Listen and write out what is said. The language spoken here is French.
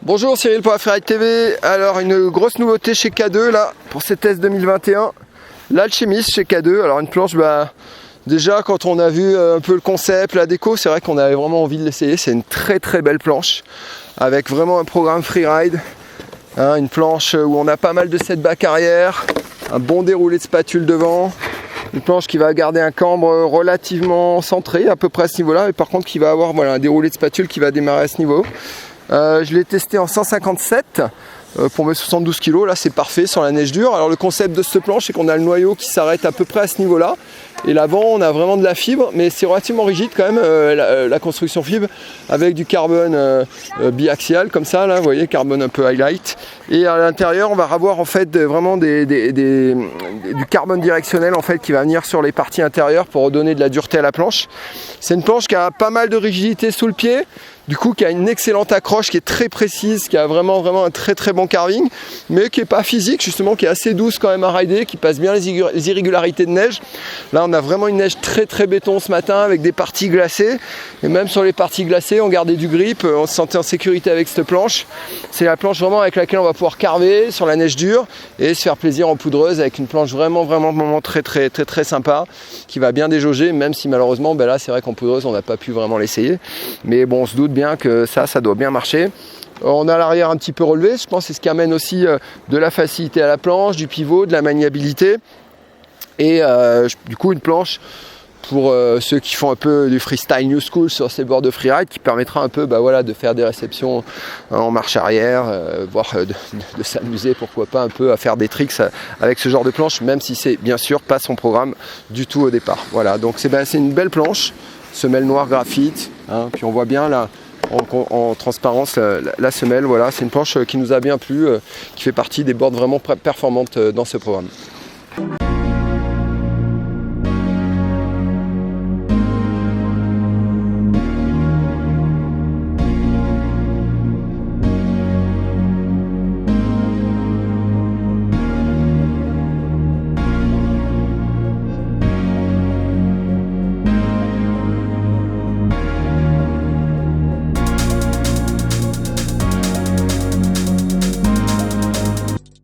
Bonjour, Cyril pour la Freeride TV. Alors une grosse nouveauté chez K2 là pour cette test 2021, l'Alchemist chez K2. Alors une planche, déjà quand on a vu un peu le concept, la déco, c'est vrai qu'on avait vraiment envie de l'essayer. C'est une très belle planche avec vraiment un programme freeride, une planche où on a pas mal de setback arrière, un bon déroulé de spatule devant, une planche qui va garder un cambre relativement centré à peu près à ce niveau là, mais par contre qui va avoir un déroulé de spatule qui va démarrer à ce niveau. Je l'ai testé en 157 pour mes 72 kg, là c'est parfait sur la neige dure. Alors le concept de cette planche c'est qu'on a le noyau qui s'arrête à peu près à ce niveau là, et l'avant on a vraiment de la fibre, mais c'est relativement rigide quand même, la construction fibre avec du carbone biaxial comme ça là, vous voyez, carbone un peu highlight, et à l'intérieur on va avoir en fait vraiment du carbone directionnel en fait qui va venir sur les parties intérieures pour redonner de la dureté à la planche. C'est une planche qui a pas mal de rigidité sous le pied, du coup qui a une excellente accroche, qui est très précise, qui a vraiment un très bon carving, mais qui est pas physique justement, qui est assez douce quand même à rider, qui passe bien les irrégularités de neige. Là on a vraiment une neige très béton ce matin avec des parties glacées, et même sur les parties glacées on gardait du grip, on se sentait en sécurité avec cette planche. C'est la planche vraiment avec laquelle on va pouvoir carver sur la neige dure et se faire plaisir en poudreuse avec une planche vraiment très sympa, qui va bien déjauger, même si malheureusement là c'est vrai qu'en poudreuse on n'a pas pu vraiment l'essayer, mais bon on se doute bien que ça doit bien marcher. On a l'arrière un petit peu relevé, je pense que c'est ce qui amène aussi de la facilité à la planche, du pivot, de la maniabilité, et du coup une planche pour ceux qui font un peu du freestyle new school sur ces bords de freeride, qui permettra un peu de faire des réceptions en marche arrière, voire de s'amuser pourquoi pas un peu à faire des tricks avec ce genre de planche, même si c'est bien sûr pas son programme du tout au départ. Voilà, donc c'est une belle planche, semelle noire graphite, puis on voit bien là en transparence la semelle. Voilà, c'est une planche qui nous a bien plu, qui fait partie des boards vraiment performantes dans ce programme.